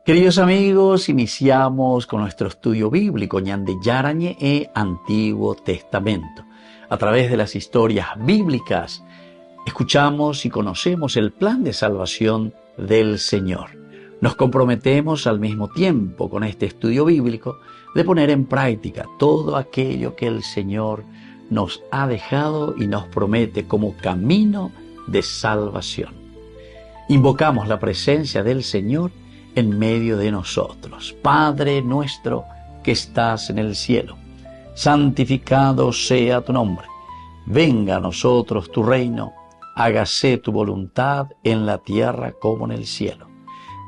Queridos amigos, iniciamos con nuestro estudio bíblico Ñande Yarañe e Antiguo Testamento. A través de las historias bíblicas, escuchamos y conocemos el plan de salvación del Señor. Nos comprometemos al mismo tiempo con este estudio bíblico de poner en práctica todo aquello que el Señor nos ha dejado y nos promete como camino de salvación. Invocamos la presencia del Señor en medio de nosotros. Padre nuestro que estás en el cielo, santificado sea tu nombre. Venga a nosotros tu reino, hágase tu voluntad en la tierra como en el cielo.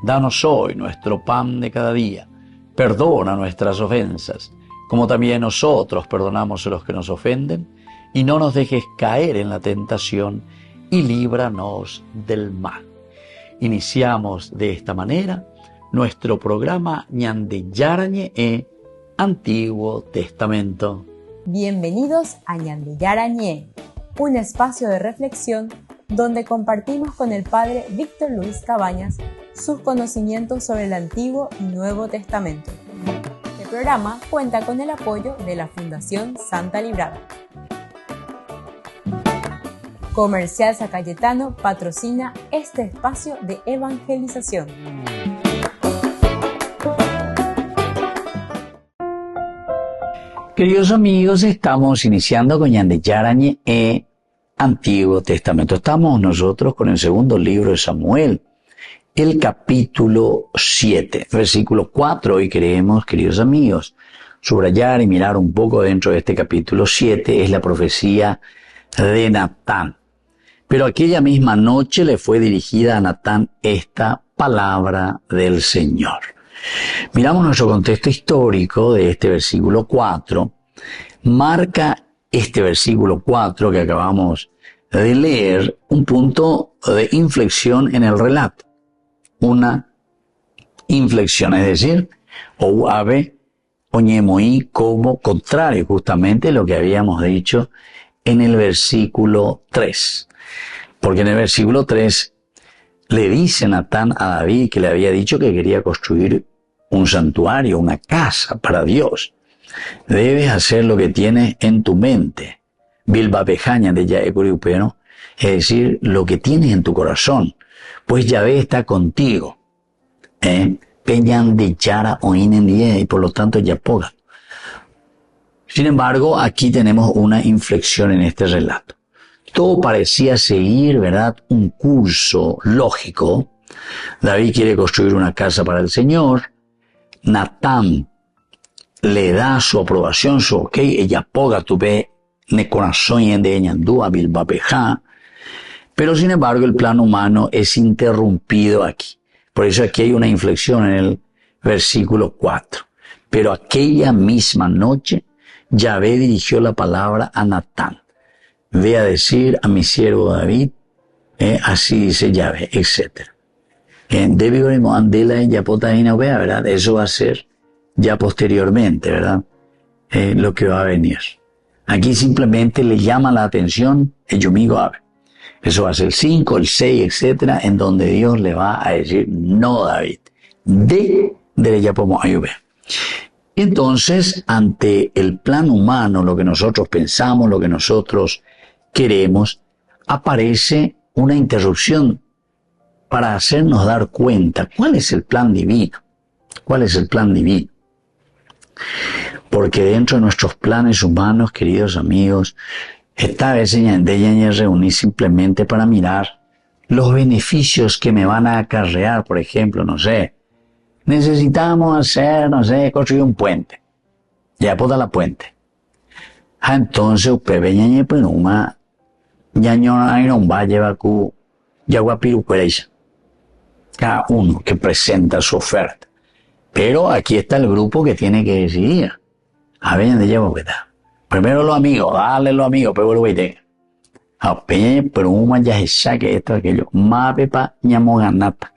Danos hoy nuestro pan de cada día. Perdona nuestras ofensas, como también nosotros perdonamos a los que nos ofenden, y no nos dejes caer en la tentación, y líbranos del mal. Iniciamos de esta manera nuestro programa Ñande Yarañe e Antiguo Testamento. Bienvenidos a Ñande Yarañe, un espacio de reflexión donde compartimos con el Padre Víctor Luis Cabañas sus conocimientos sobre el Antiguo y Nuevo Testamento. Este programa cuenta con el apoyo de la Fundación Santa Librada. Comercial San Cayetano patrocina este espacio de evangelización. Queridos amigos, estamos iniciando con Ñande Yarañe e Antiguo Testamento. Estamos nosotros con el segundo libro de Samuel, el capítulo 7, versículo 4. Hoy queremos, queridos amigos, subrayar y mirar un poco dentro de este capítulo 7, es la profecía de Natán. Pero aquella misma noche le fue dirigida a Natán esta palabra del Señor. Miramos nuestro contexto histórico de este versículo 4. Marca este versículo 4 que acabamos de leer un punto de inflexión en el relato. Una inflexión, es decir, o ave oñemoí como contrario justamente a lo que habíamos dicho en el versículo 3. Porque en el versículo 3 le dice Natán a David que le había dicho que quería construir un santuario, una casa para Dios. Debes hacer lo que tienes en tu mente. Bilba pejaña de Yaecuriupeno, es decir, lo que tienes en tu corazón. Pues Yahvé está contigo. Peñan de Yara oinen die, y por lo tanto Yapoga. Sin embargo, aquí tenemos una inflexión en este relato. Todo parecía seguir, ¿verdad?, un curso lógico. David quiere construir una casa para el Señor. Natán le da su aprobación, su ok, ella poga tuve ne corazón de ñandúa bilbapeja. Pero sin embargo el plan humano es interrumpido aquí. Por eso aquí hay una inflexión en el versículo 4. Pero aquella misma noche Yahvé dirigió la palabra a Natán. Ve a decir a mi siervo David, así dice Yahvé, etc. ¿Verdad? Eso va a ser ya posteriormente, ¿verdad? Lo que va a venir. Aquí simplemente le llama la atención el Yomigo Ave. Eso va a ser el 5, el 6, etc., en donde Dios le va a decir, no, David, de Yapomo Ayube. Entonces, ante el plan humano, lo que nosotros pensamos, lo que nosotros queremos, aparece una interrupción para hacernos dar cuenta cuál es el plan divino. ¿Cuál es el plan divino? Porque dentro de nuestros planes humanos, queridos amigos, esta vez Ñande Yarañe reuní simplemente para mirar los beneficios que me van a acarrear. Por ejemplo, no sé, necesitamos hacer, construir un puente. Ya poda la puente. Entonces, Upepe Ñañe Penuma, Ñaño va a llevar cu Yaguapiru Cuereisa. Cada uno que presenta su oferta. Pero aquí está el grupo que tiene que decidir. A ver, ¿dónde llevo que está? Primero los amigos, dale los amigos, pero lo que a peña, pero un ya se saque esto, aquello. Más pepa, ñamo ganata.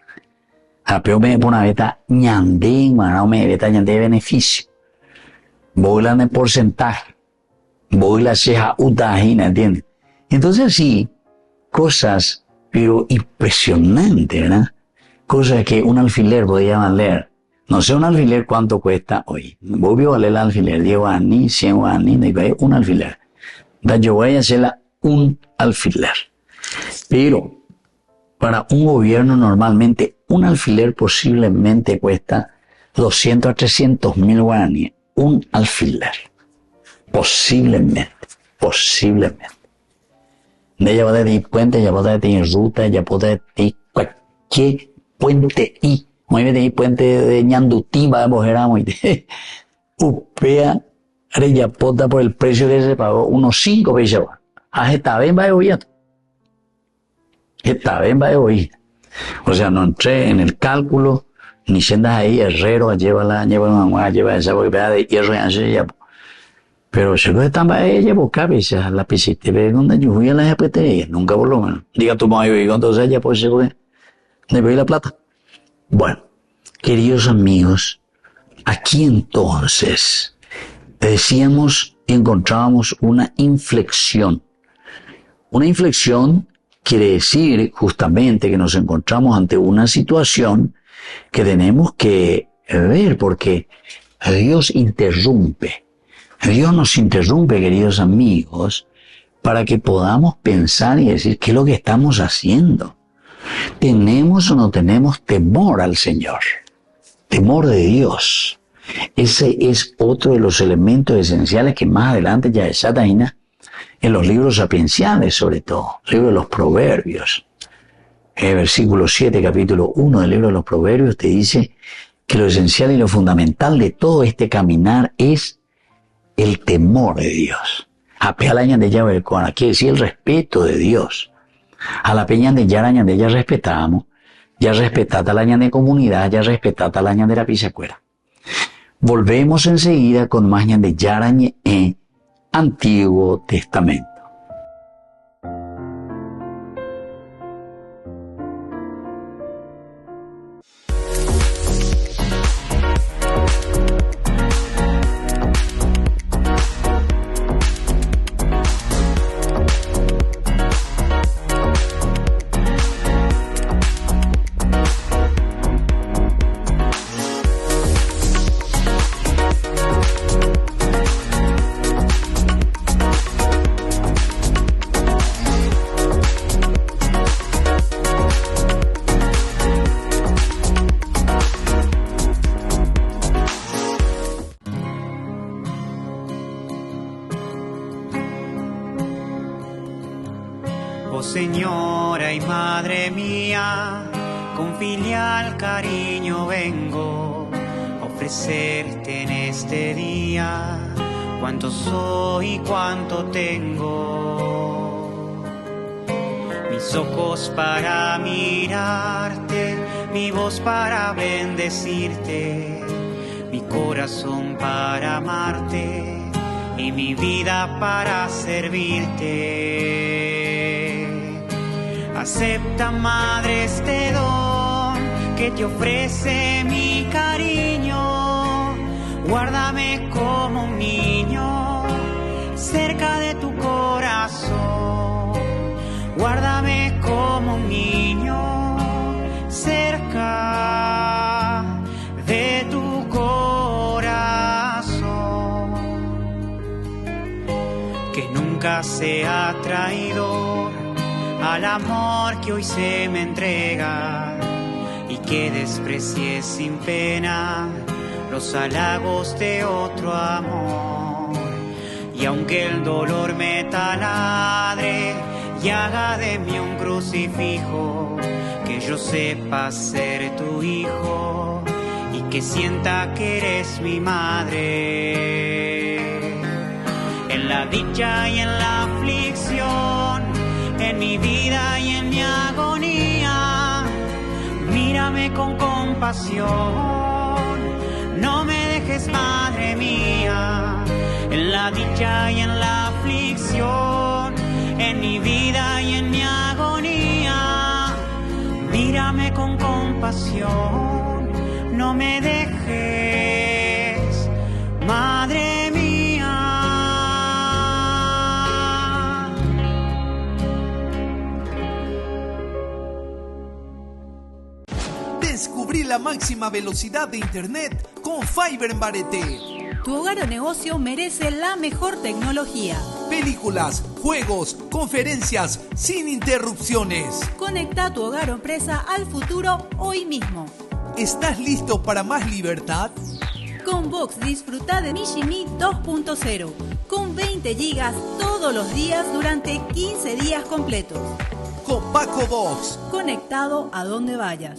A peor me pone una beta ñandé, mano, me beta ñandé beneficio. Voy la de porcentaje. Voy la ceja utajina, ¿entiendes? Entonces sí, cosas, pero impresionantes, ¿verdad? Cosas que un alfiler podía valer No sé un alfiler cuánto cuesta hoy. Vos vale el alfiler, 10 guaraní, 100 guaraní, un alfiler. Entonces yo voy a hacerla un alfiler. Pero para un gobierno normalmente un alfiler posiblemente cuesta 200 a 300 mil guaraníes. Un alfiler. Posiblemente. Ya puede tener puente, ya puede tener ruta, ya puede tener cualquier puente y muy bien puente de Ñandutí, va a coger a muy upea reyapota por el precio que se pagó, unos 5 pesos. Está bien, va a oír. Está bien, va a oír. O sea, no entré en el cálculo, ni sientas ahí, herrero, lleva esa boquita de hierro y así, ya. Pero si no están para ella, pues cabeza, la piscina, ve donde yo fui a la zapatería, nunca por lo menos. Diga tu mamá, y entonces ella, pues se fue, le doy la plata. Bueno, queridos amigos, aquí entonces decíamos, encontrábamos una inflexión. Una inflexión quiere decir justamente que nos encontramos ante una situación que tenemos que ver porque Dios interrumpe. Dios nos interrumpe, queridos amigos, para que podamos pensar y decir qué es lo que estamos haciendo. ¿Tenemos o no tenemos temor al Señor? Temor de Dios. Ese es otro de los elementos esenciales que más adelante ya desataina en los libros sapienciales, sobre todo, el libro de los Proverbios. El versículo 7, capítulo 1 del libro de los Proverbios te dice que lo esencial y lo fundamental de todo este caminar es el temor de Dios. A pealaña de ella quiere decir el respeto de Dios. A la peña de Yaraña de ella respetamos, ya respetata la aña de comunidad, ya respetata la aña de la pisacuera. Volvemos enseguida con más ñan de Yaraña en Antiguo Testamento. Oh Señora y Madre mía, con filial cariño vengo a ofrecerte en este día cuánto soy y cuánto tengo. Mis ojos para mirarte, mi voz para bendecirte, mi corazón para amarte y mi vida para servirte. Acepta, Madre, este don que te ofrece mi cariño. Guárdame como un niño cerca de tu corazón. Guárdame como un niño cerca de tu corazón. Que nunca sea traidor al amor que hoy se me entrega, y que desprecie sin pena los halagos de otro amor. Y aunque el dolor me taladre y haga de mí un crucifijo, que yo sepa ser tu hijo y que sienta que eres mi madre. En la dicha y en la aflicción, en mi vida y en mi agonía, mírame con compasión, no me dejes, Madre mía. En la dicha y en la aflicción, en mi vida y en mi agonía, mírame con compasión, no me dejes, Madre mía. Descubrí la la máxima velocidad de Internet con Fiber en Bareté. Tu hogar o negocio merece la mejor tecnología. Películas, juegos, conferencias, sin interrupciones. Conecta tu hogar o empresa al futuro hoy mismo. ¿Estás listo para más libertad? Con Vox disfruta de Mijimi 2.0 con 20 gigas todos los días durante 15 días completos. Con Paco Vox. Conectado a donde vayas.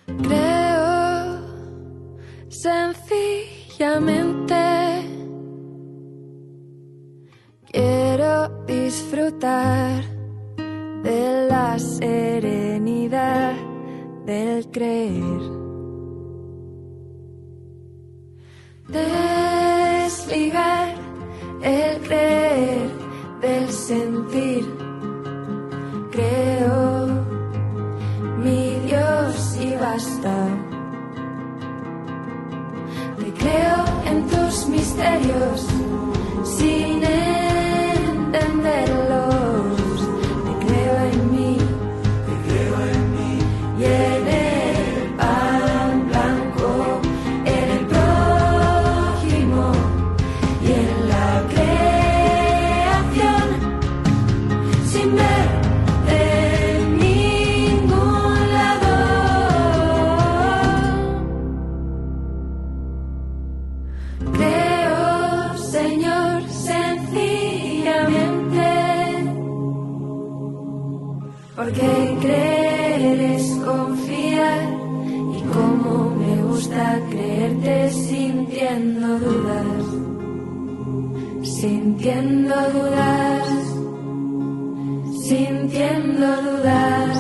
Creo sencillamente quiero disfrutar de la serenidad del creer. Desligar el creer del sentir. Creo mi Dios y basta. Te creo en tus misterios sin entenderlos. Te creo en mí y en el pan blanco, en el prójimo y en la creación, sin ver de ningún lado. Creo, Señor, sencillamente, porque creer es confiar, y como me gusta creerte sintiendo dudas, sintiendo dudas, sintiendo dudas.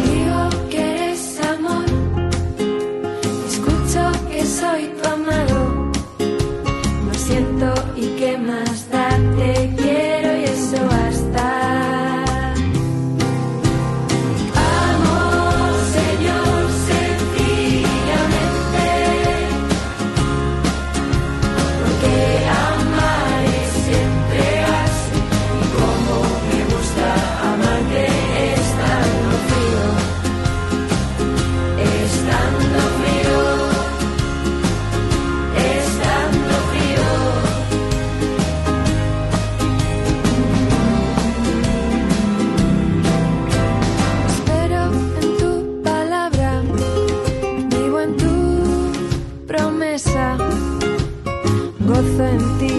Digo que eres amor, escucho que soy tu amado, lo siento y qué más da, te quiero y eso basta. Amo, Señor, sencillamente, porque amar es entregarse, y como me gusta amarte estando frío, estando frío, estando frío. Espero en tu palabra, vivo en tu promesa, gozo en ti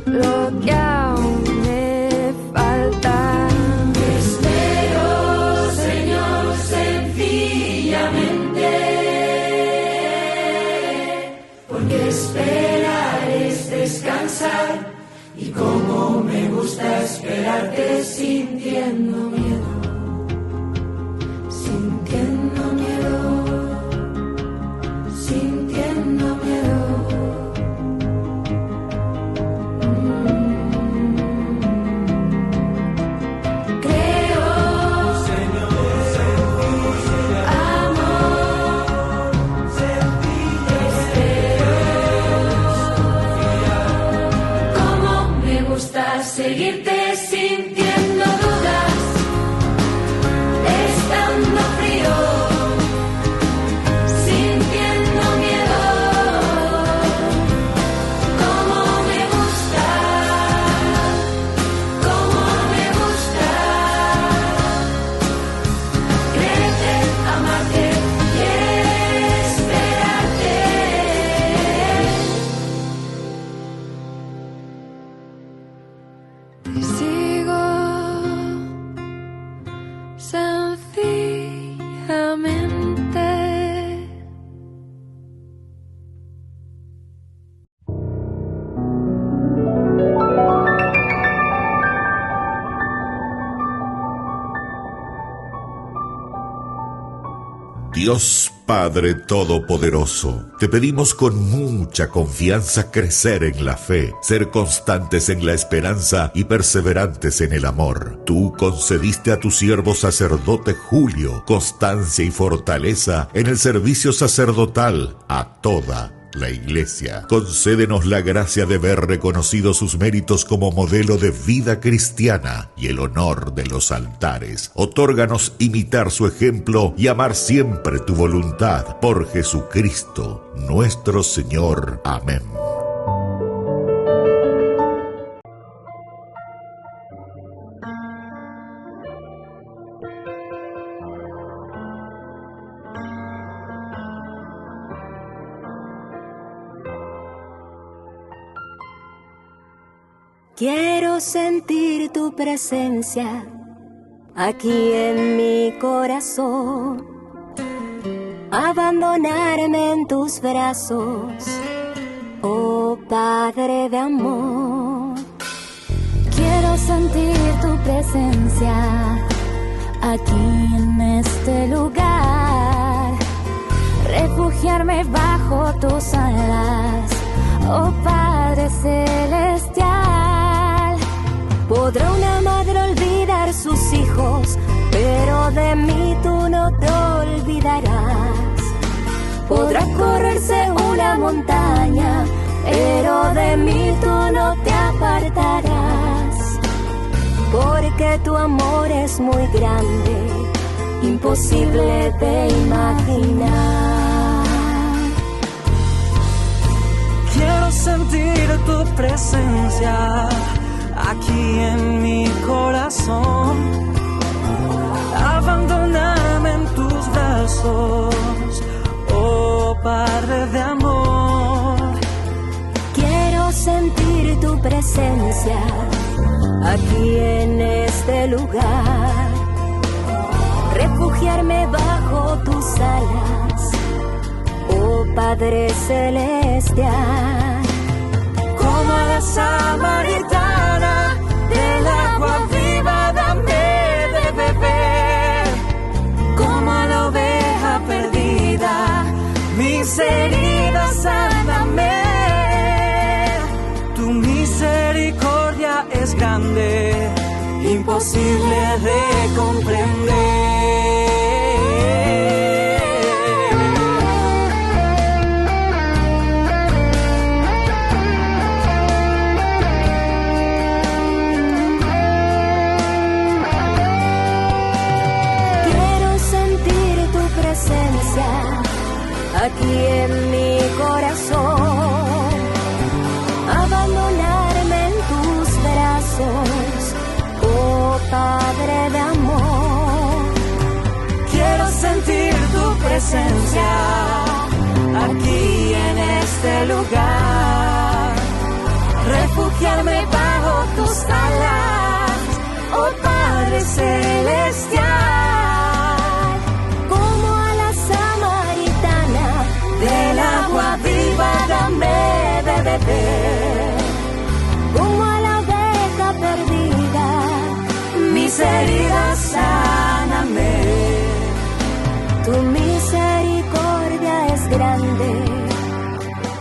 lo que aún me falta. Espero, Señor, sencillamente, porque esperar es descansar, y como me gusta esperarte sintiendo miedo, sintiendo miedo, sintiendo miedo. Creo, amo, espero, como me gusta seguirte sintiendo dudas, estando frío, sintiendo miedo, como me gusta, creerte, amarte y esperarte. Te sigo sencillamente. Dios Padre Todopoderoso, te pedimos con mucha confianza crecer en la fe, ser constantes en la esperanza y perseverantes en el amor. Tú concediste a tu siervo sacerdote Julio constancia y fortaleza en el servicio sacerdotal a toda la Iglesia. Concédenos la gracia de ver reconocidos sus méritos como modelo de vida cristiana y el honor de los altares. Otórganos imitar su ejemplo y amar siempre tu voluntad. Por Jesucristo, nuestro Señor. Amén. Quiero sentir tu presencia aquí en mi corazón, abandonarme en tus brazos, oh Padre de amor. Quiero sentir tu presencia aquí en este lugar, refugiarme bajo tus alas, oh Padre celestial. Podrá una madre olvidar sus hijos, pero de mí tú no te olvidarás. Podrá correrse una montaña, pero de mí tú no te apartarás. Porque tu amor es muy grande, imposible de imaginar. Quiero sentir tu presencia aquí en mi corazón, abandonarme en tus brazos, oh Padre de amor. Quiero sentir tu presencia aquí en este lugar, refugiarme bajo tus alas, oh Padre celestial. Como a la samaritana, del agua viva dame de beber. Como a la oveja perdida, mis heridas sáname. Tu misericordia es grande, imposible de comprender. Aquí en mi corazón, abandonarme en tus brazos, oh Padre de amor. Quiero sentir tu presencia aquí en este lugar, refugiarme bajo tus alas, oh Padre celestial. Del agua viva dame de beber. Como a la oveja perdida, mis heridas sáname. Tu misericordia es grande,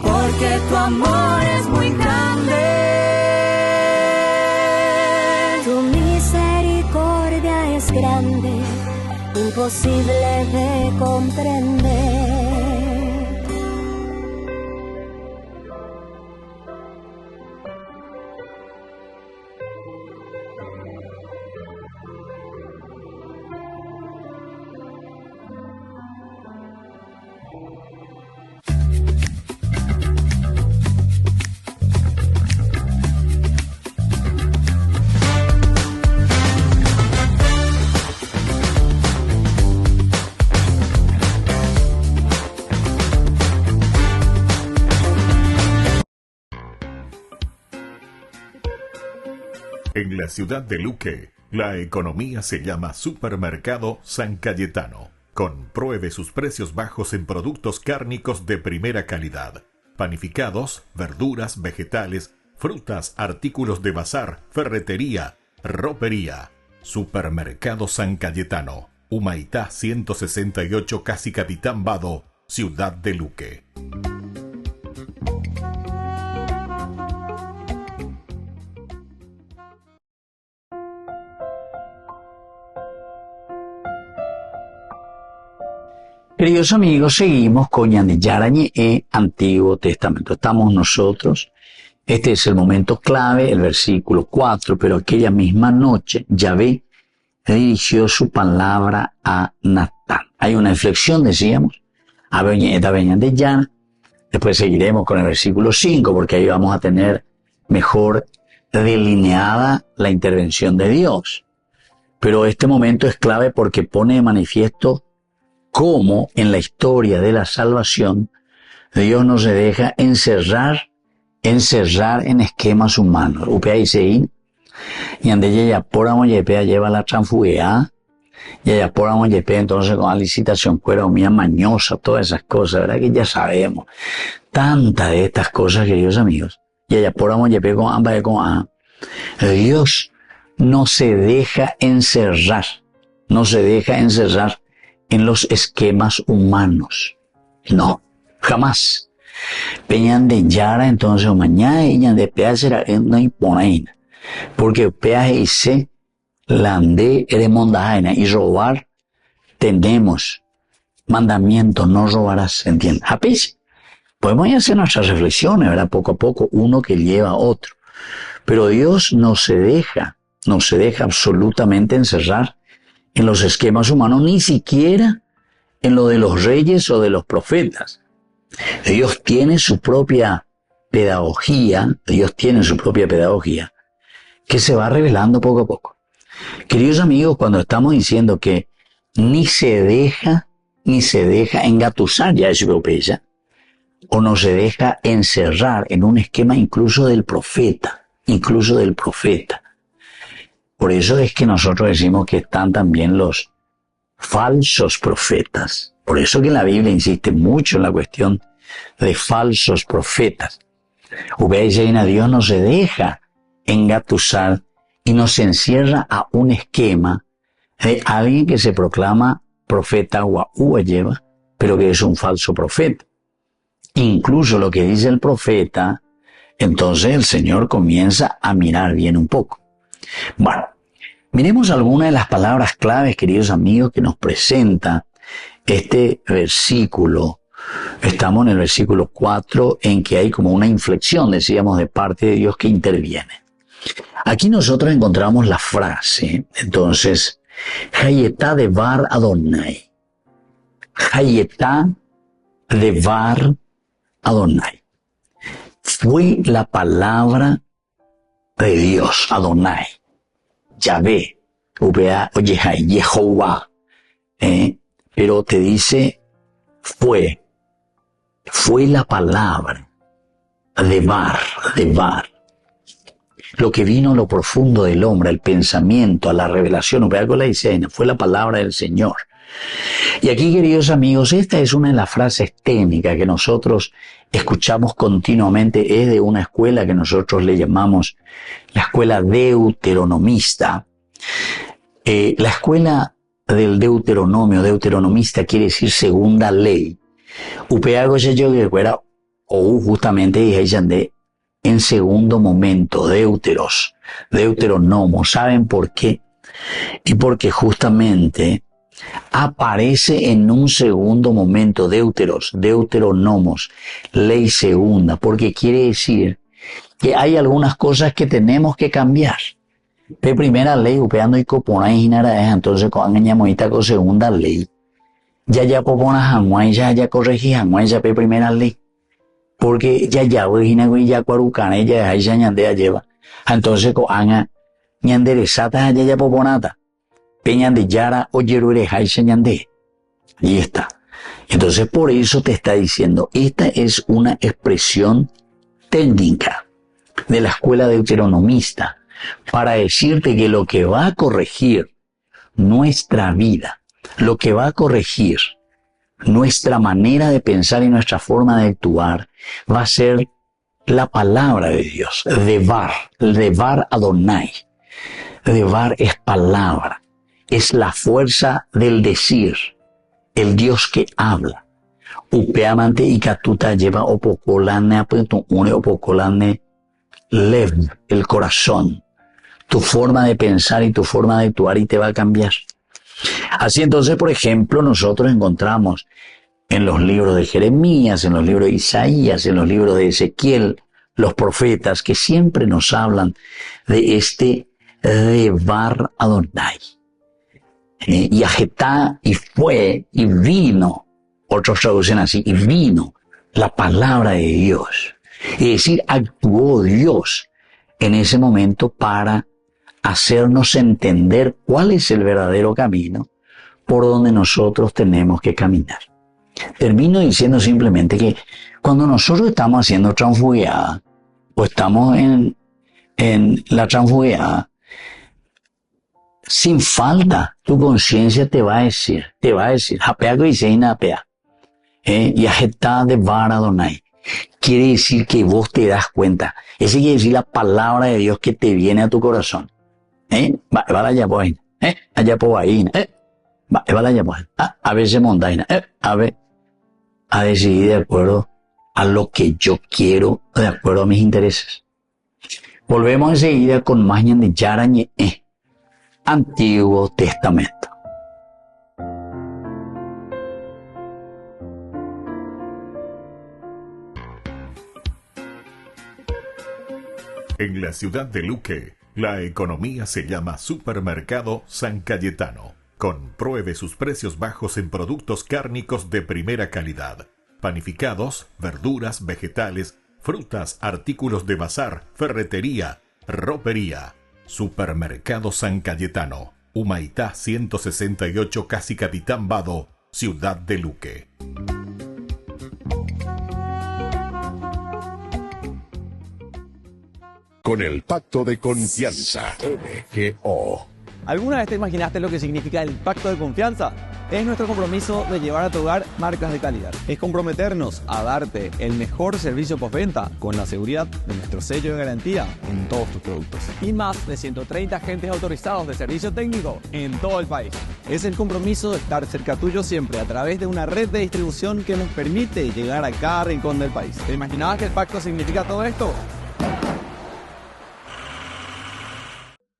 porque tu amor es muy grande. Tu misericordia es grande, imposible de comprender. En la ciudad de Luque, la economía se llama Supermercado San Cayetano. Compruebe sus precios bajos en productos cárnicos de primera calidad. Panificados, verduras, vegetales, frutas, artículos de bazar, ferretería, ropería. Supermercado San Cayetano. Humaitá 168, Casi Capitán Vado, Ciudad de Luque. Queridos amigos, seguimos con Ñande Yarañe e Antiguo Testamento. Estamos nosotros, este es el momento clave, el versículo 4, pero aquella misma noche Yahvé dirigió su palabra a Natán. Hay una inflexión, decíamos, a Ñande Yara. Después seguiremos con el versículo 5, porque ahí vamos a tener mejor delineada la intervención de Dios. Pero este momento es clave porque pone de manifiesto cómo en la historia de la salvación Dios no se deja encerrar en esquemas humanos. Upea dice, y ande ya por yepea lleva la transfugia, ya por yepea entonces con la licitación cuera mía mañosa, todas esas cosas, ¿verdad? Que ya sabemos. Tantas de estas cosas, queridos amigos. Ya por yepea con ambas con a. Dios no se deja encerrar en los esquemas humanos. No, jamás. Peñan de Yara, entonces, mañana, y de Pea será no imponaina. Porque Pea dice, lande eremondaina, y robar, tenemos mandamiento, no robarás, ¿entiendes? Apis, podemos hacer nuestras reflexiones, ¿verdad? Poco a poco, uno que lleva a otro. Pero Dios no se deja absolutamente encerrar en los esquemas humanos, ni siquiera en lo de los reyes o de los profetas. Dios tiene su propia pedagogía, que se va revelando poco a poco. Queridos amigos, cuando estamos diciendo que ni se deja engatusar ya es europeya, o no se deja encerrar en un esquema incluso del profeta. Por eso es que nosotros decimos que están también los falsos profetas. Por eso que la Biblia insiste mucho en la cuestión de falsos profetas. Dios no se deja engatusar y nos encierra a un esquema de alguien que se proclama profeta lleva, pero que es un falso profeta. Incluso lo que dice el profeta, entonces el Señor comienza a mirar bien un poco. Bueno, miremos algunas de las palabras claves, queridos amigos, que nos presenta este versículo. Estamos en el versículo 4, en que hay como una inflexión, decíamos, de parte de Dios que interviene. Aquí nosotros encontramos la frase, entonces, Hayetá de Var Adonai. Hayetá de Var Adonai. Fue la palabra de Dios, Adonai. Yahvé, Jehová, pero te dice fue la palabra de Var, lo que vino a lo profundo del hombre, el pensamiento, a la revelación, fue la palabra del Señor. Y aquí, queridos amigos, esta es una de las frases técnicas que nosotros escuchamos continuamente, es de una escuela que nosotros le llamamos la escuela deuteronomista. La escuela del deuteronomista quiere decir segunda ley. Upeago se yo que fuera, o justamente dije en segundo momento, deuteronomo. ¿Saben por qué? Y porque justamente aparece en un segundo momento, deuteronomos, ley segunda, porque quiere decir que hay algunas cosas que tenemos que cambiar. De primera ley, upeando y copona y entonces con con segunda ley. Ya popona jamuay, ya corregí jamuay, ya primera ley. Porque ya cuarucana, ya ñandea lleva. Entonces con ñanderesata, ya poponata. Peñan de Yara o Yerure Jaisa Ñandé. Allí está. Entonces por eso te está diciendo, esta es una expresión técnica de la escuela deuteronomista para decirte que lo que va a corregir nuestra vida, lo que va a corregir nuestra manera de pensar y nuestra forma de actuar, va a ser la palabra de Dios, Devar Adonai. Devar es palabra. Es la fuerza del decir, el Dios que habla. Upeamante y catuta lleva opocolane apunto une opocolane lev, el corazón. Tu forma de pensar y tu forma de actuar y te va a cambiar. Así entonces, por ejemplo, nosotros encontramos en los libros de Jeremías, en los libros de Isaías, en los libros de Ezequiel, los profetas que siempre nos hablan de este Devar Adonai. Y ajetá, y fue, y vino, otros traducen así, y vino la palabra de Dios. Es decir, actuó Dios en ese momento para hacernos entender cuál es el verdadero camino por donde nosotros tenemos que caminar. Termino diciendo simplemente que cuando nosotros estamos haciendo transfugiada o estamos en la transfugiada, sin falta, tu conciencia te va a decir, hapea que dice inapea, y ajetá de vara Adonai. Quiere decir que vos te das cuenta. Ese quiere decir la palabra de Dios que te viene a tu corazón. Va allá por ahí, allá por ahí, va allá por ahí, a veces montaña, a decidir de acuerdo a lo que yo quiero, de acuerdo a mis intereses. Volvemos enseguida con más de Yarañe, Antiguo Testamento. En la ciudad de Luque, la economía se llama Supermercado San Cayetano. Compruebe sus precios bajos en productos cárnicos de primera calidad. Panificados, verduras, vegetales, frutas, artículos de bazar, ferretería, ropería. Supermercado San Cayetano, Humaitá 168, Casi Capitán Vado, ciudad de Luque. Con el Pacto de Confianza, MGO. ¿Alguna vez te imaginaste lo que significa el Pacto de Confianza? Es nuestro compromiso de llevar a tu hogar marcas de calidad. Es comprometernos a darte el mejor servicio postventa con la seguridad de nuestro sello de garantía en todos tus productos. Y más de 130 agentes autorizados de servicio técnico en todo el país. Es el compromiso de estar cerca tuyo siempre a través de una red de distribución que nos permite llegar a cada rincón del país. ¿Te imaginabas que el pacto significa todo esto?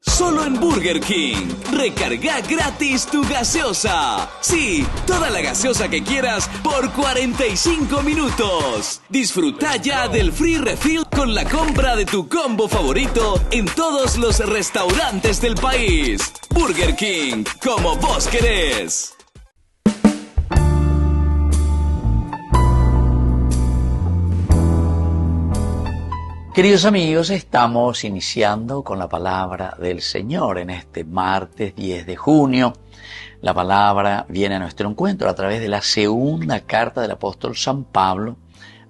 Solo en Burger King. Recarga gratis tu gaseosa. Sí, toda la gaseosa que quieras por 45 minutos. Disfruta ya del free refill con la compra de tu combo favorito en todos los restaurantes del país. Burger King, como vos querés. Queridos amigos, estamos iniciando con la palabra del Señor en este martes 10 de junio. La palabra viene a nuestro encuentro a través de la segunda carta del apóstol San Pablo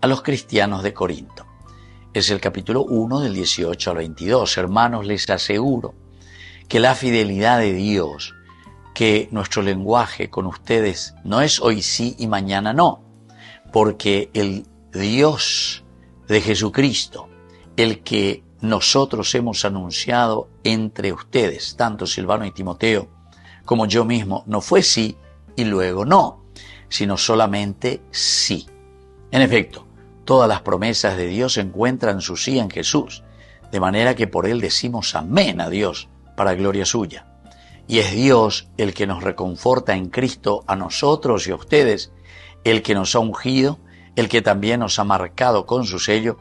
a los cristianos de Corinto. Es el capítulo 1 del 18 al 22. Hermanos, les aseguro que la fidelidad de Dios, que nuestro lenguaje con ustedes no es hoy sí y mañana no, porque el Dios de Jesucristo, el que nosotros hemos anunciado entre ustedes, tanto Silvano y Timoteo, como yo mismo, no fue sí y luego no, sino solamente sí. En efecto, todas las promesas de Dios encuentran su sí en Jesús, de manera que por Él decimos amén a Dios, para gloria suya. Y es Dios el que nos reconforta en Cristo a nosotros y a ustedes, el que nos ha ungido, el que también nos ha marcado con su sello,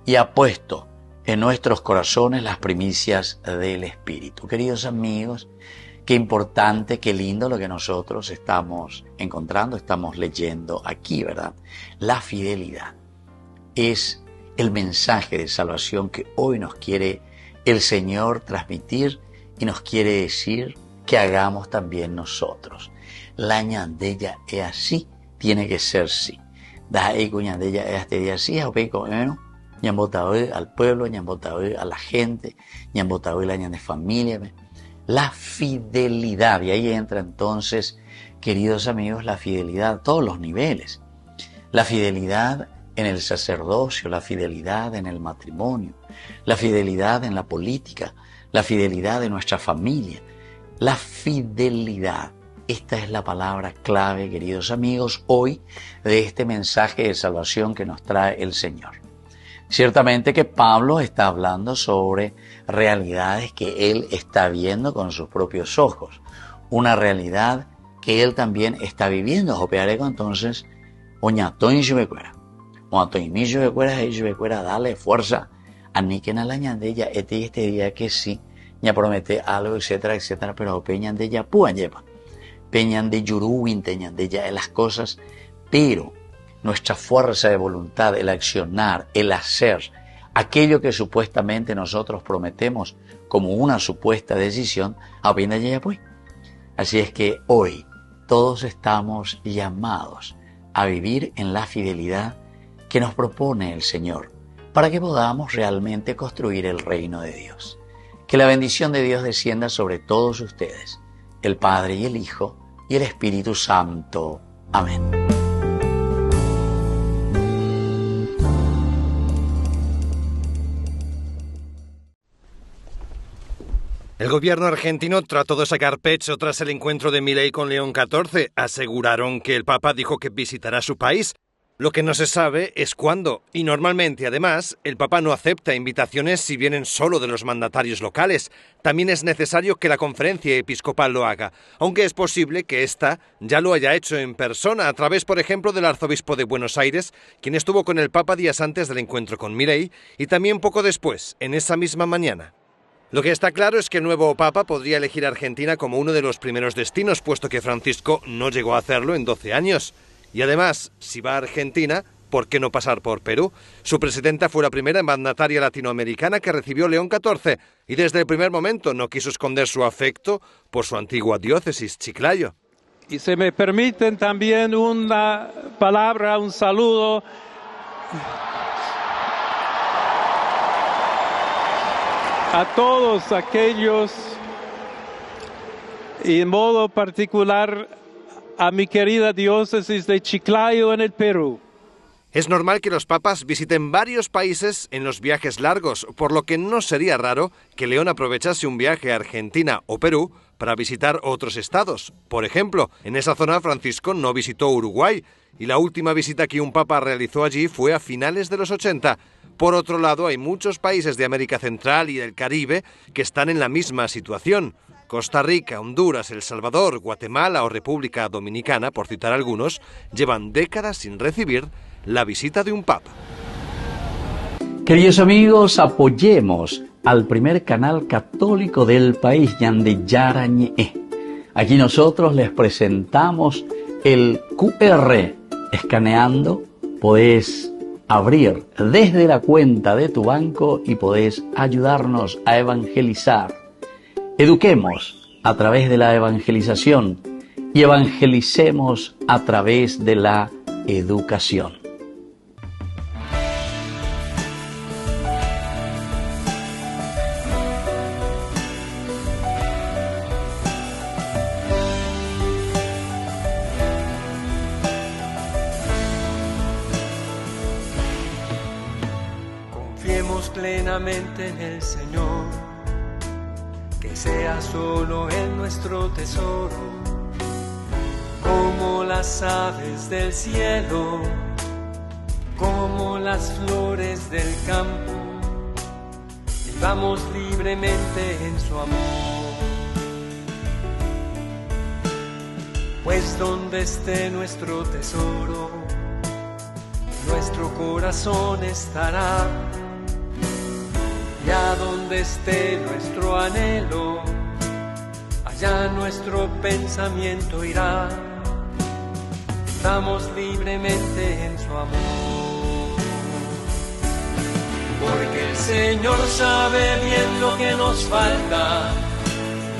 y ha puesto en nuestros corazones las primicias del Espíritu. Queridos amigos, qué importante, qué lindo lo que nosotros estamos encontrando, estamos leyendo aquí, ¿verdad? La fidelidad es el mensaje de salvación que hoy nos quiere el Señor transmitir y nos quiere decir que hagamos también nosotros. La ñandella es así, tiene que ser sí. Da eco ñandella es este día así, ñambotaoe al pueblo, ñambotaoe a la gente, ñambotaoe la ñande familia. La fidelidad, y ahí entra entonces, queridos amigos, la fidelidad a todos los niveles. La fidelidad en el sacerdocio, la fidelidad en el matrimonio, la fidelidad en la política, la fidelidad en nuestra familia. La fidelidad Esta es la palabra clave, queridos amigos, hoy de este mensaje de salvación que nos trae el Señor. Ciertamente que Pablo está hablando sobre realidades que él está viendo con sus propios ojos, una realidad que él también está viviendo. Jopeareco entonces, oñatoin yubecuera, oñatoin yubecuera, dale fuerza a Niken a la ñandella, este día que sí, ya promete algo, etcétera, etcétera, pero peñan de ya puan lleva, peñan de yuruwin, teñan de ya las cosas, pero nuestra fuerza de voluntad, el accionar, el hacer, aquello que supuestamente nosotros prometemos como una supuesta decisión, apenas ya pues. Así es que hoy todos estamos llamados a vivir en la fidelidad que nos propone el Señor, para que podamos realmente construir el reino de Dios. Que la bendición de Dios descienda sobre todos ustedes, el Padre y el Hijo y el Espíritu Santo. Amén. El gobierno argentino trató de sacar pecho tras el encuentro de Milei con León XIV. Aseguraron que el Papa dijo que visitará su país. Lo que no se sabe es cuándo, y normalmente, además, el Papa no acepta invitaciones si vienen solo de los mandatarios locales. También es necesario que la conferencia episcopal lo haga, aunque es posible que ésta ya lo haya hecho en persona, a través, por ejemplo, del arzobispo de Buenos Aires, quien estuvo con el Papa días antes del encuentro con Milei, y también poco después, en esa misma mañana. Lo que está claro es que el nuevo Papa podría elegir Argentina como uno de los primeros destinos, puesto que Francisco no llegó a hacerlo en 12 años. Y además, si va a Argentina, ¿por qué no pasar por Perú? Su presidenta fue la primera mandataria latinoamericana que recibió León XIV y desde el primer momento no quiso esconder su afecto por su antigua diócesis, Chiclayo. Y se me permiten también una palabra, un saludo a todos aquellos, y en modo particular a mi querida diócesis de Chiclayo en el Perú. Es normal que los papas visiten varios países en los viajes largos, por lo que no sería raro que León aprovechase un viaje a Argentina o Perú para visitar otros estados. Por ejemplo, en esa zona Francisco no visitó Uruguay, y la última visita que un papa realizó allí fue a finales de los 80. Por otro lado, hay muchos países de América Central y del Caribe que están en la misma situación. Costa Rica, Honduras, El Salvador, Guatemala o República Dominicana, por citar algunos, llevan décadas sin recibir la visita de un papa. Queridos amigos, apoyemos al primer canal católico del país, Ñandillara Ñe'e. Aquí nosotros les presentamos el QR. Escaneando, podés abrir desde la cuenta de tu banco y podés ayudarnos a evangelizar. Eduquemos a través de la evangelización y evangelicemos a través de la educación. Confiemos plenamente en el Señor, que sea solo Él nuestro tesoro, como las aves del cielo, como las flores del campo, vivamos libremente en su amor. Pues donde esté nuestro tesoro, nuestro corazón estará. Y a donde esté nuestro anhelo, allá nuestro pensamiento irá. Estamos libremente en su amor. Porque el Señor sabe bien lo que nos falta,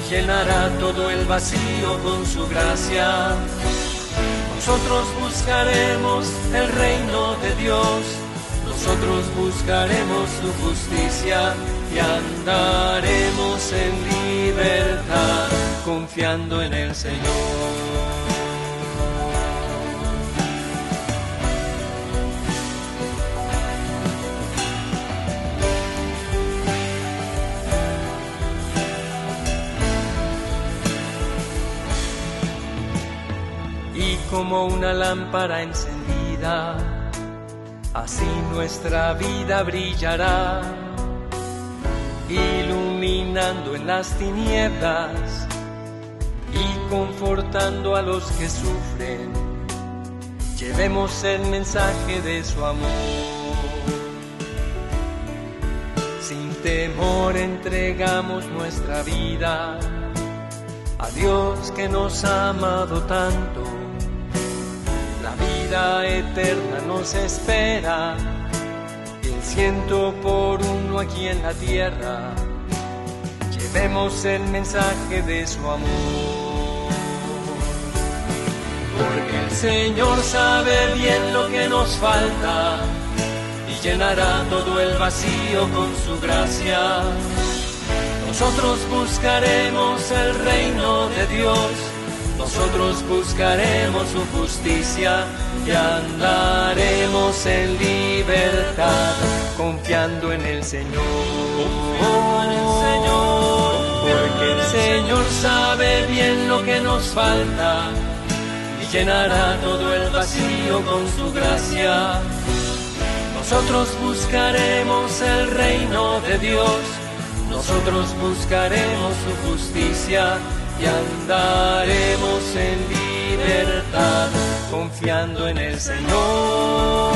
llenará todo el vacío con su gracia. Nosotros buscaremos el reino de Dios, nosotros buscaremos su justicia y andaremos en libertad, confiando en el Señor. como una lámpara encendida, así nuestra vida brillará, iluminando en las tinieblas y confortando a los que sufren. Llevemos el mensaje de su amor. Sin temor entregamos nuestra vida a Dios que nos ha amado tanto. La vida eterna nos espera, y el 100 aquí en la tierra. Llevemos el mensaje de su amor, porque el Señor sabe bien lo que nos falta y llenará todo el vacío con su gracia. Nosotros buscaremos el reino de Dios, nosotros buscaremos su justicia y andaremos en libertad, confiando en el Señor. Porque el Señor sabe bien lo que nos falta y llenará todo el vacío con su gracia. Nosotros buscaremos el reino de Dios, nosotros buscaremos su justicia y andaremos en libertad, confiando en el Señor.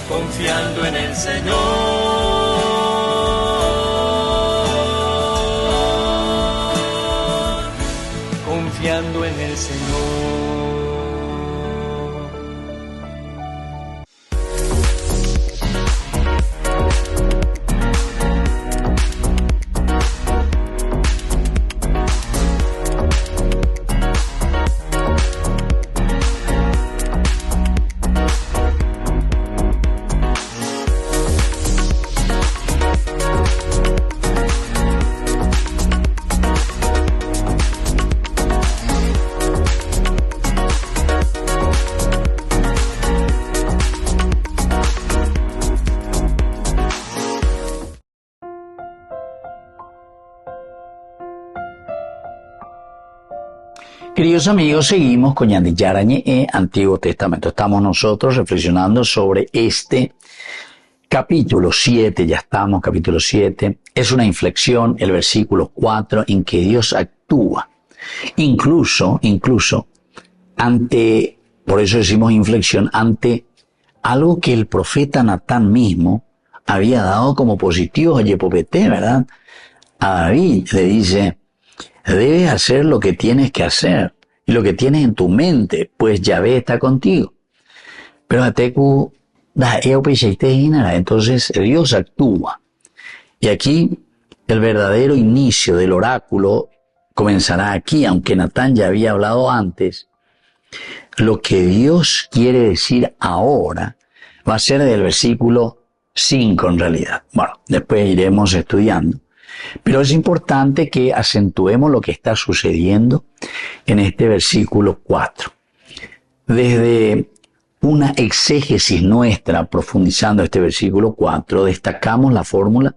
Confiando en el Señor. Confiando en el Señor. Queridos amigos, seguimos con Ñande Yarañe, Antiguo Testamento. Estamos nosotros reflexionando sobre este capítulo 7, ya estamos, capítulo 7. Es una inflexión, el versículo 4, en que Dios actúa. Incluso, ante, por eso decimos inflexión, ante algo que el profeta Natán mismo había dado como positivo a Yepopete, ¿verdad? A David le dice: debes hacer lo que tienes que hacer y lo que tienes en tu mente, pues Yahvé está contigo. Pero entonces Dios actúa. Y aquí el verdadero inicio del oráculo comenzará aquí, aunque Natán ya había hablado antes. Lo que Dios quiere decir ahora va a ser del versículo 5 en realidad. Bueno, después iremos estudiando. Pero es importante que acentuemos lo que está sucediendo en este versículo 4. Desde una exégesis nuestra, profundizando este versículo 4, destacamos la fórmula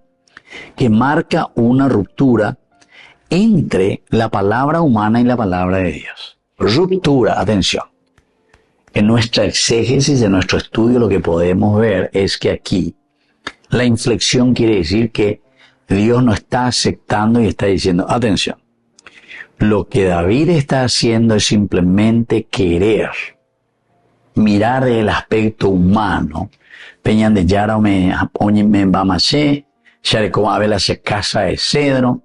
que marca una ruptura entre la palabra humana y la palabra de Dios. Ruptura, atención. En nuestra exégesis, en nuestro estudio, lo que podemos ver es que aquí la inflexión quiere decir que Dios no está aceptando y está diciendo: atención, lo que David está haciendo es simplemente querer mirar el aspecto humano. Peñan de Yara me bamaché, share como a ver se casa de cedro,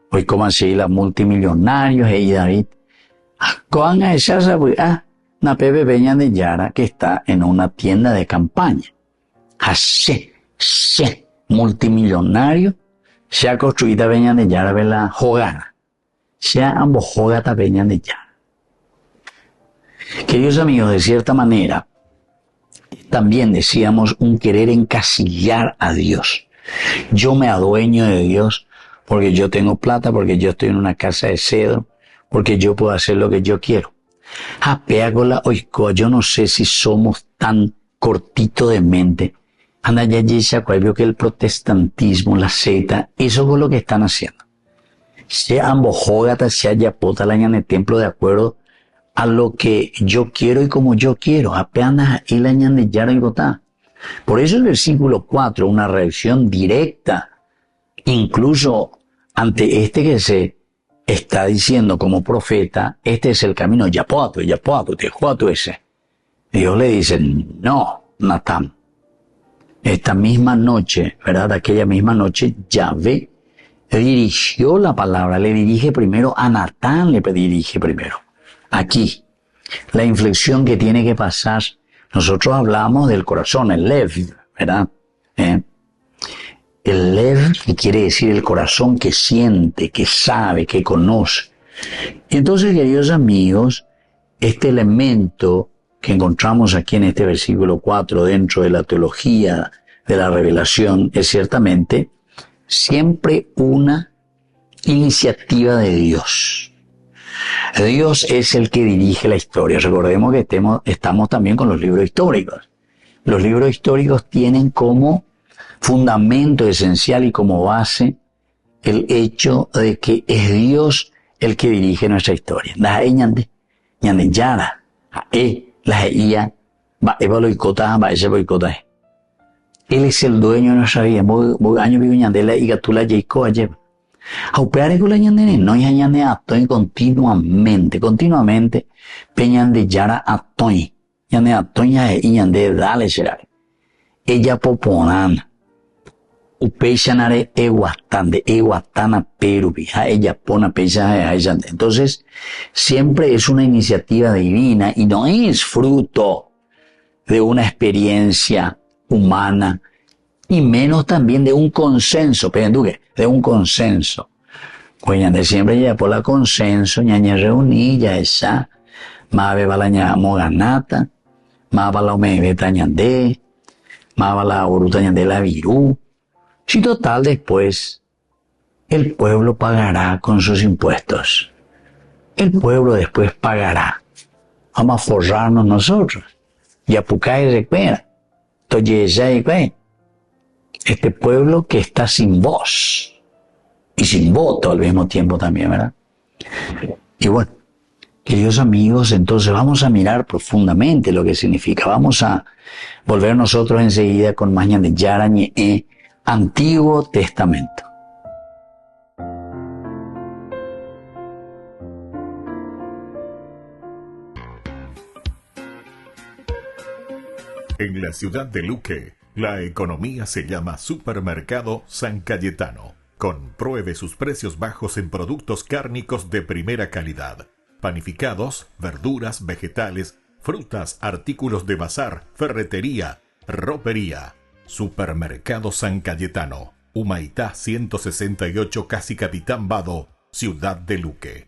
hoy como así la multimillonarios, y David, coan a esa na pepe Peñan de Yara que está en una tienda de campaña. Así, multimillonario, se ha construido Peñan de Yara vela jogana, se ha ambos jogata Peñan de Yara. Queridos amigos, de cierta manera, también decíamos un querer encasillar a Dios. Yo me adueño de Dios porque yo tengo plata, porque yo estoy en una casa de cedro, porque yo puedo hacer lo que yo quiero. Yo no sé si somos tan cortito de mente. Anda ya vio que el protestantismo, la secta, eso es lo que están haciendo. se ambojogata, se ayapota la ñane templo de acuerdo a lo que yo quiero y como yo quiero. Apenas y la ñane yara y botá. Por eso el versículo 4, una reacción directa, incluso ante este que se está diciendo como profeta, este es el camino, yapoato, tejuato ese. Dios le dice, no, Natán. Esta misma noche, ¿verdad? Aquella misma noche, Yahvé dirigió la palabra, le dirige primero a Natán, le dirige primero. Aquí, la inflexión que tiene que pasar, nosotros hablamos del corazón, el lev, ¿verdad? El lev, que quiere decir el corazón que siente, que sabe, que conoce. Y entonces, queridos amigos, este elemento que encontramos aquí en este versículo 4 dentro de la teología de la revelación es ciertamente siempre una iniciativa de Dios. Dios es el que dirige la historia. Recordemos que estamos también con los libros históricos. Los libros históricos tienen como fundamento esencial y como base el hecho de que es Dios el que dirige nuestra historia. Él es el dueño de nuestra vida. Continuamente, peñan de yara atoy. Ñande atoña y ñande dale será. Ella poponan. Upechanare eguatana perubi. Ella pona pecha. Entonces, siempre es una iniciativa divina y no es fruto de una experiencia humana y menos también de un consenso, de un consenso. Pues siempre ya por la consenso, ñaña reuní, ya esa, ma beba la ñamo ganata, ma va la omebeta ñandé, ma va la oruta ñandé la virú. Si total después, el pueblo pagará con sus impuestos. El pueblo después pagará. Vamos a forrarnos nosotros. Y a Pucay recupera. Este pueblo que está sin voz y sin voto al mismo tiempo también, ¿verdad? Y bueno, queridos amigos, entonces vamos a mirar profundamente lo que significa. Vamos a volver nosotros enseguida con Mañana de Yarañe Antiguo Testamento. En la ciudad de Luque, la economía se llama Supermercado San Cayetano. Compruebe sus precios bajos en productos cárnicos de primera calidad. Panificados, verduras, vegetales, frutas, artículos de bazar, ferretería, ropería. Supermercado San Cayetano. Humaitá 168, Casi Capitán Vado, ciudad de Luque.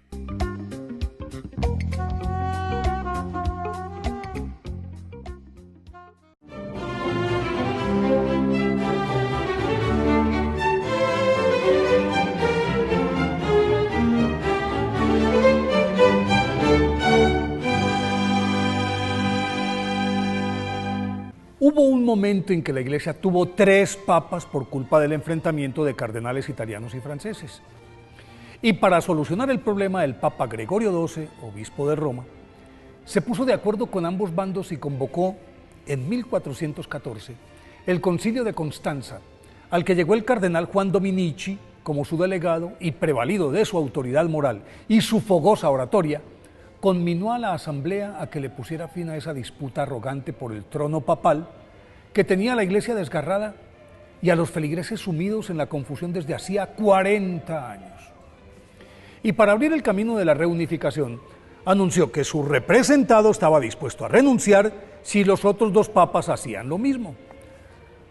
Hubo un momento en que la Iglesia tuvo 3 papas por culpa del enfrentamiento de cardenales italianos y franceses. Y para solucionar el problema, el Papa Gregorio XII, obispo de Roma, se puso de acuerdo con ambos bandos y convocó en 1414 el Concilio de Constanza, al que llegó el cardenal Juan Dominici como su delegado y, prevalido de su autoridad moral y su fogosa oratoria, conminó a la asamblea a que le pusiera fin a esa disputa arrogante por el trono papal que tenía a la Iglesia desgarrada y a los feligreses sumidos en la confusión desde hacía 40 años. Y para abrir el camino de la reunificación, anunció que su representado estaba dispuesto a renunciar si los otros 2 papas hacían lo mismo.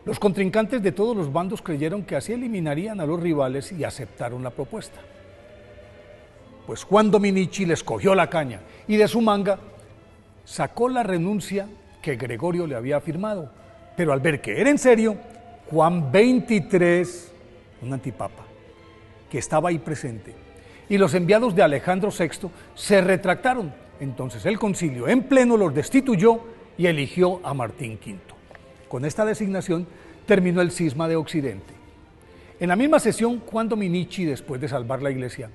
Los contrincantes de todos los bandos creyeron que así eliminarían a los rivales y aceptaron la propuesta. Pues Juan Dominici les cogió la caña y de su manga sacó la renuncia que Gregorio le había firmado. Pero al ver que era en serio, Juan XXIII, un antipapa, que estaba ahí presente, y los enviados de Alejandro VI se retractaron. Entonces el concilio en pleno los destituyó y eligió a Martín V. Con esta designación terminó el cisma de Occidente. En la misma sesión, Juan Dominici, después de salvar la Iglesia,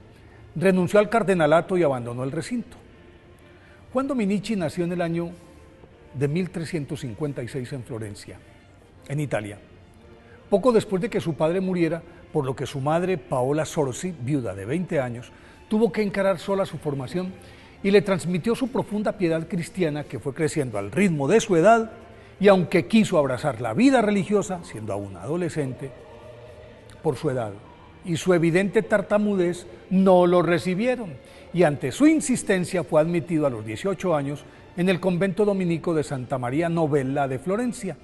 renunció al cardenalato y abandonó el recinto. Juan Dominici nació en el año de 1356 en Florencia, en Italia, poco después de que su padre muriera, por lo que su madre, Paola Sorsi, viuda de 20 años, tuvo que encarar sola su formación y le transmitió su profunda piedad cristiana, que fue creciendo al ritmo de su edad, y aunque quiso abrazar la vida religiosa, siendo aún adolescente, por su edad y su evidente tartamudez, no lo recibieron, y ante su insistencia fue admitido a los 18 años en el convento dominico de Santa María Novella de Florencia,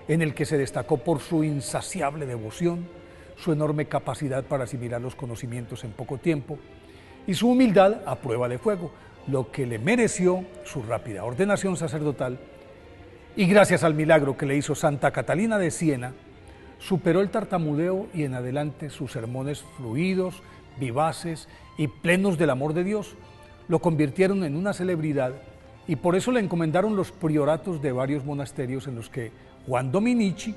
en el que se destacó por su insaciable devoción, su enorme capacidad para asimilar los conocimientos en poco tiempo y su humildad a prueba de fuego, lo que le mereció su rápida ordenación sacerdotal, y gracias al milagro que le hizo Santa Catalina de Siena, superó el tartamudeo y en adelante sus sermones fluidos, vivaces y plenos del amor de Dios lo convirtieron en una celebridad, y por eso le encomendaron los prioratos de varios monasterios en los que Juan Dominici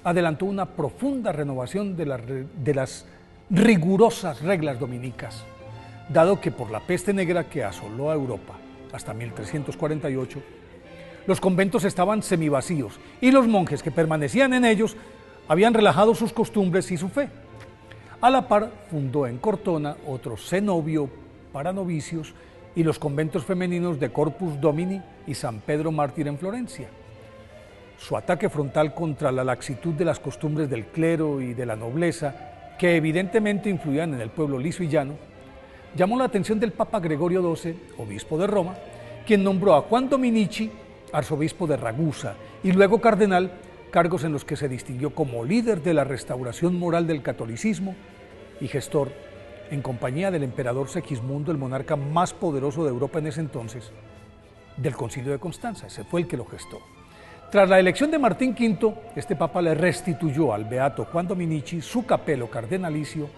adelantó una profunda renovación de las rigurosas reglas dominicas, dado que por la peste negra que asoló a Europa hasta 1348, los conventos estaban semivacíos y los monjes que permanecían en ellos habían relajado sus costumbres y su fe. A la par, fundó en Cortona otro cenobio para novicios y los conventos femeninos de Corpus Domini y San Pedro Mártir en Florencia. Su ataque frontal contra la laxitud de las costumbres del clero y de la nobleza, que evidentemente influían en el pueblo liso y llano, llamó la atención del Papa Gregorio XII, obispo de Roma, quien nombró a Juan Dominici arzobispo de Ragusa y luego cardenal, cargos en los que se distinguió como líder de la restauración moral del catolicismo y gestor, en compañía del emperador Segismundo, el monarca más poderoso de Europa en ese entonces, del Concilio de Constanza. Ese fue el que lo gestó. Tras la elección de Martín V, este papa le restituyó al beato Juan Dominici su capelo cardenalicio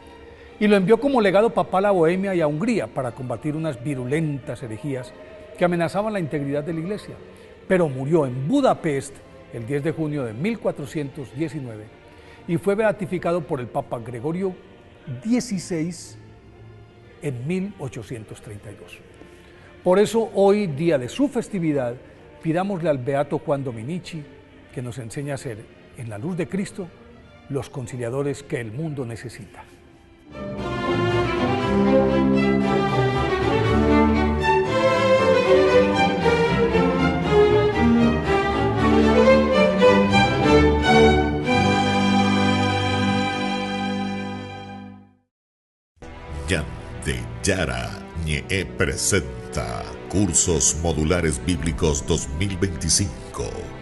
y lo envió como legado papal a Bohemia y a Hungría para combatir unas virulentas herejías que amenazaban la integridad de la Iglesia, pero murió en Budapest el 10 de junio de 1419 y fue beatificado por el Papa Gregorio XVI en 1832. Por eso hoy, día de su festividad, pidámosle al beato Juan Dominici que nos enseñe a ser, en la luz de Cristo, los conciliadores que el mundo necesita. Yara Ñe presenta Cursos Modulares Bíblicos 2025.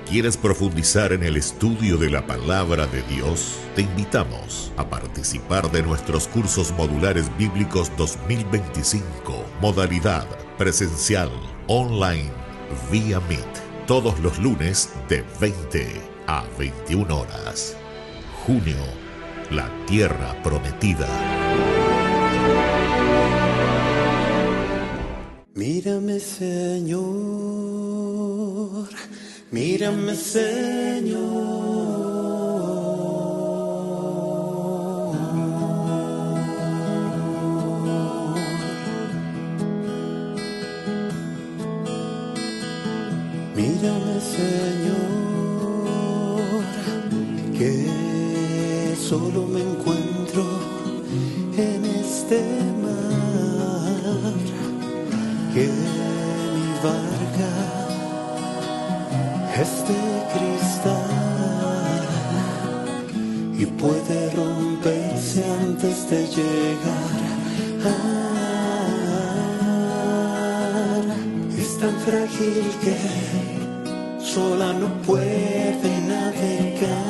¿Quieres profundizar en el estudio de la Palabra de Dios? Te invitamos a participar de nuestros Cursos Modulares Bíblicos 2025, modalidad presencial, online, vía Meet, todos los lunes de 20 a 21 horas. Junio, la Tierra Prometida. Mírame, Señor, mírame, Señor. Mírame, Señor, que solo me encuentro en este mar, que mi barca es de cristal y puede romperse antes de llegar. Es tan frágil que sola no puede navegar.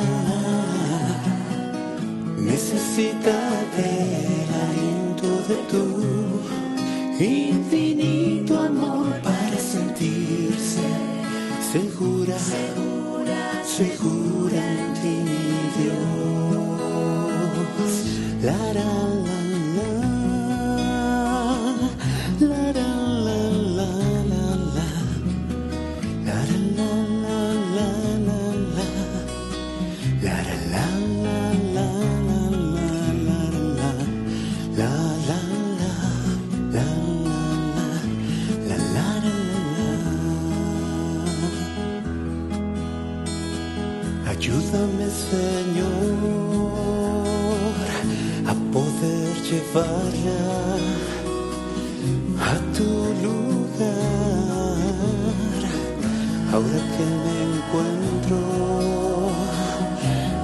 Necesita del aliento de tu infinito amor para sentirse segura, segura en ti, mi Dios. La la la la la la la la la la la la la la la.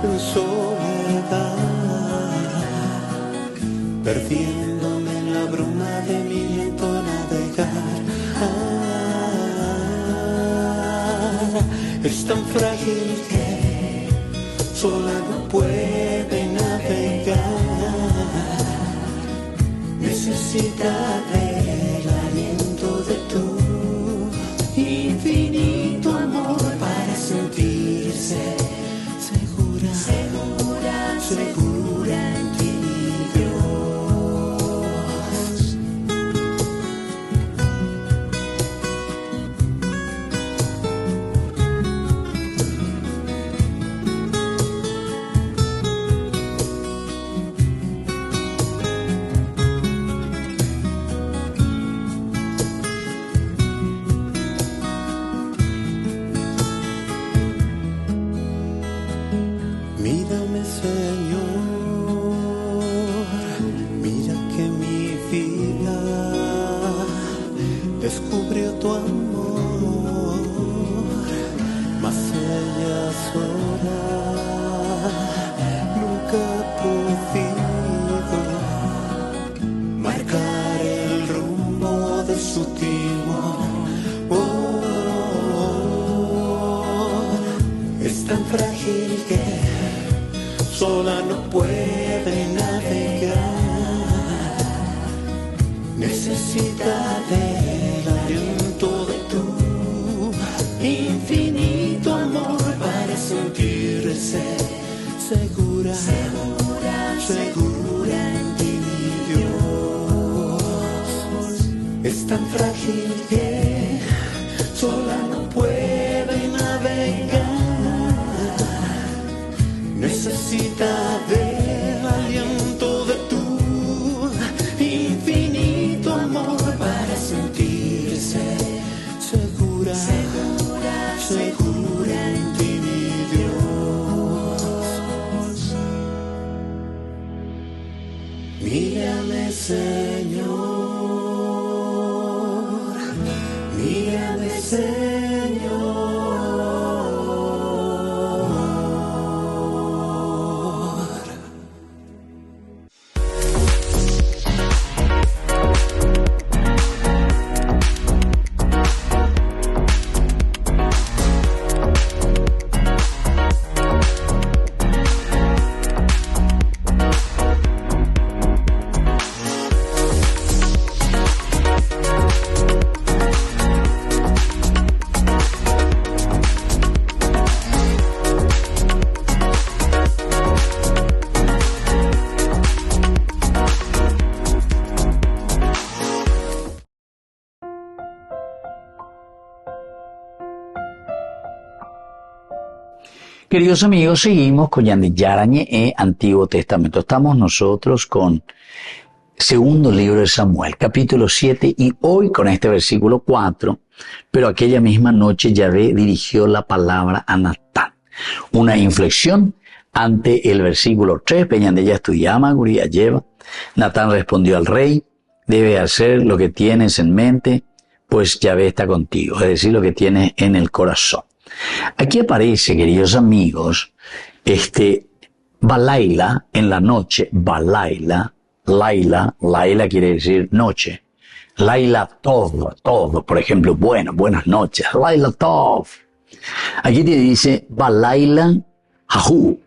en soledad, perdiéndome en la bruma de mi lento navegar. Es tan frágil que sola no puede navegar, necesita del aliento de tu infinito amor para sentirse segura, segura, segura en ti, Dios. Mírame, Señor, mira que mi vida descubrió tu amor, mas ella sola nunca ha podido marcar el rumbo de su timón. Es tan frágil que sola no puede navegar, necesita del aliento de tu infinito amor para sentirse segura, segura, segura en ti, Dios. Es tan frágil que sola no puede navegar, necesita del aliento de tu infinito amor para sentirse segura, segura, segura en ti, Dios. Mírame, Señor, mírame, Señor. Queridos amigos, seguimos con Yandiyarañe e Antiguo Testamento. Estamos nosotros con segundo libro de Samuel, capítulo 7, y hoy con este versículo 4, pero aquella misma noche Yahvé dirigió la palabra a Natán. Una inflexión ante el versículo 3, Peñandella estudiaba, Guría lleva. Natán respondió al rey, debe hacer lo que tienes en mente, pues Yahvé está contigo, es decir, lo que tienes en el corazón. Aquí aparece, queridos amigos, Balaila en la noche, Balaila, Laila quiere decir noche, Laila todo, por ejemplo, buenas noches, Laila Tov. Aquí te dice Balaila Jahu,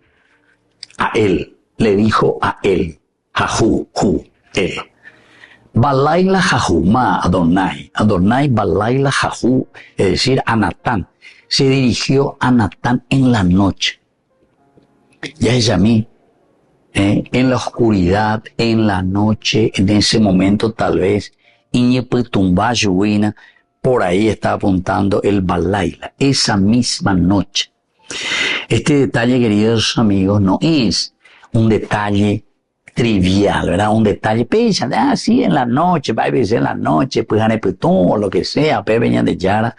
a él, le dijo a él, Jahu, él. Balaila Jahu, ma Adonai, Balaila Jahu, es decir, a Natán. Se dirigió a Natán en la noche. Ya es a mí, en la oscuridad, en la noche, en ese momento tal vez, por ahí está apuntando el Balaila, esa misma noche. Este detalle, queridos amigos, no es un detalle trivial, ¿verdad? Un detalle, piensa, sí, en la noche, va a veces en la noche, pues o lo que sea, venían de Yara,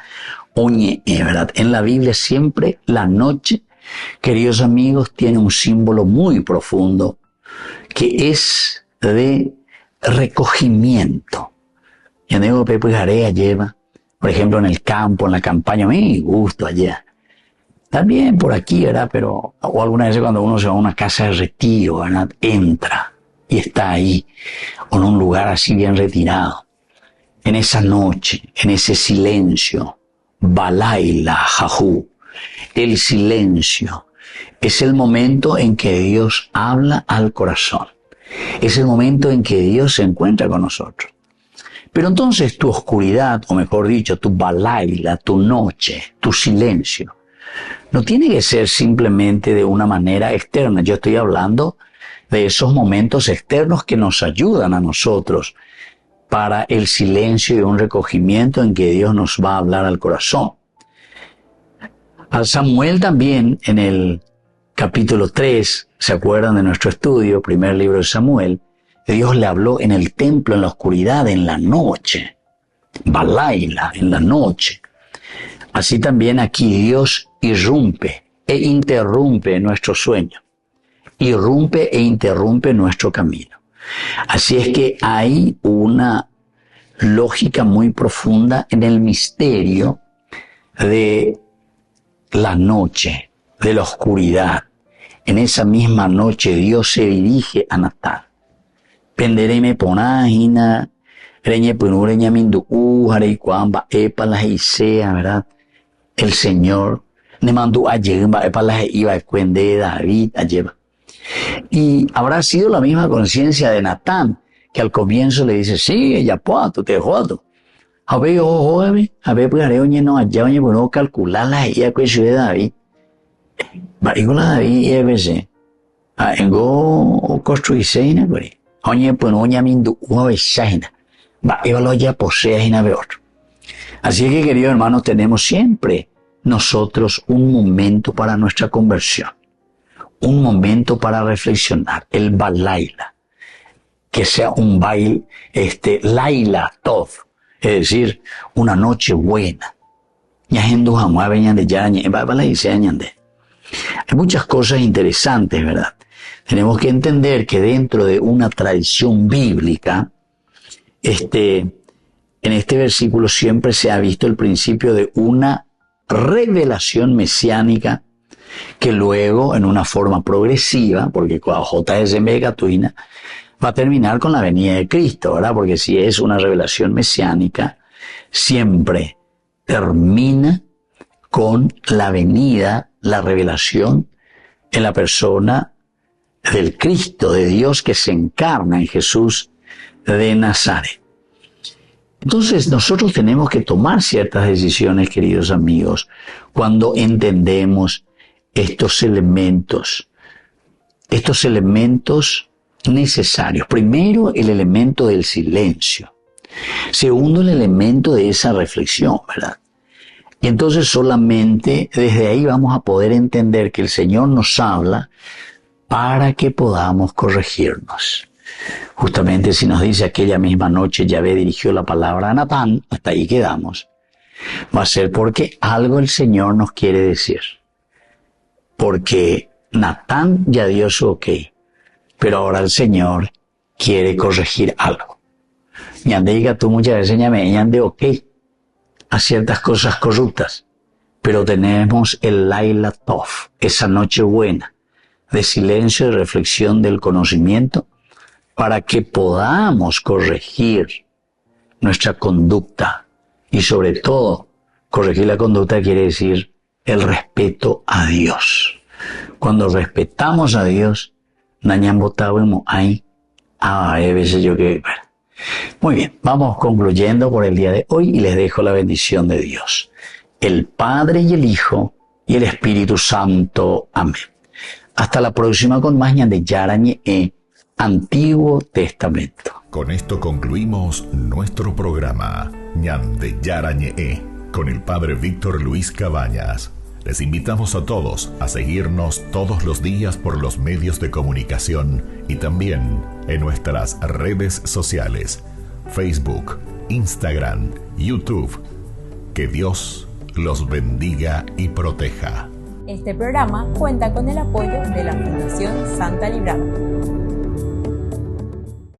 oye, ¿verdad? En la Biblia siempre la noche, queridos amigos, tiene un símbolo muy profundo, que es de recogimiento. Yo digo, pues Jarea lleva, por ejemplo, en el campo, en la campaña, me gusto allá. También por aquí, ¿verdad? Pero, o algunas veces cuando uno se va a una casa de retiro, ¿verdad? Entra y está ahí, o en un lugar así bien retirado. En esa noche, en ese silencio, Balaila, Jajú, el silencio, es el momento en que Dios habla al corazón. Es el momento en que Dios se encuentra con nosotros. Pero entonces tu oscuridad, o mejor dicho, tu Balaila, tu noche, tu silencio, no tiene que ser simplemente de una manera externa. Yo estoy hablando de esos momentos externos que nos ayudan a nosotros para el silencio y un recogimiento en que Dios nos va a hablar al corazón. A Samuel también, en el capítulo 3, ¿se acuerdan de nuestro estudio? Primer libro de Samuel. Dios le habló en el templo, en la oscuridad, en la noche. Balaila, en la noche. Así también aquí Dios irrumpe e interrumpe nuestro sueño. Irrumpe e interrumpe nuestro camino. Así es que hay una lógica muy profunda en el misterio de la noche, de la oscuridad. En esa misma noche Dios se dirige a Natán. Pendereme ponajina, reñe punureña mindu harei cuamba epalas y sea, ¿verdad? El Señor ne mandó a llevar epalas iba a cuende David a llevar. Y habrá sido la misma conciencia de Natán, que al comienzo le dice, sí, ella puedo, te jodo. A ver, pues haré oñe no allá, oñe, bueno, calcular la ella que de David. Varigo la David y EBC. Engo construirse, pues. Oñe, pues no, oña mindu, una besajina. Va, iba lo ya posea y nave otro. Así que, queridos hermanos, tenemos siempre nosotros un momento para nuestra conversión. Un momento para reflexionar, el Balaila, que sea un baile, Laila Tov, es decir, una noche buena. Hay muchas cosas interesantes, ¿verdad? Tenemos que entender que dentro de una tradición bíblica, en este versículo siempre se ha visto el principio de una revelación mesiánica que luego, en una forma progresiva, porque con JS Megatuina, va a terminar con la venida de Cristo, ¿verdad? Porque si es una revelación mesiánica, siempre termina con la venida, la revelación en la persona del Cristo, de Dios que se encarna en Jesús de Nazaret. Entonces nosotros tenemos que tomar ciertas decisiones, queridos amigos, cuando entendemos estos elementos necesarios. Primero, el elemento del silencio. Segundo, el elemento de esa reflexión, ¿verdad? Y entonces solamente desde ahí vamos a poder entender que el Señor nos habla para que podamos corregirnos. Justamente si nos dice aquella misma noche Yahvé dirigió la palabra a Natán, hasta ahí quedamos. Va a ser porque algo el Señor nos quiere decir. Porque Natán ya dio su ok, pero ahora el Señor quiere corregir algo. Ñande diga tú muchas veces ñande ok a ciertas cosas corruptas, pero tenemos el Laila Tov, esa noche buena de silencio y reflexión del conocimiento para que podamos corregir nuestra conducta y sobre todo corregir la conducta quiere decir el respeto a Dios. Cuando respetamos a Dios, nañan votado ahí, veces yo que... Muy bien, vamos concluyendo por el día de hoy y les dejo la bendición de Dios. El Padre y el Hijo y el Espíritu Santo. Amén. Hasta la próxima con más Ñande Yarañe Antiguo Testamento. Con esto concluimos nuestro programa Ñande Yarañe con el Padre Víctor Luis Cabañas. Les invitamos a todos a seguirnos todos los días por los medios de comunicación y también en nuestras redes sociales, Facebook, Instagram, YouTube. Que Dios los bendiga y proteja. Este programa cuenta con el apoyo de la Fundación Santa Librada.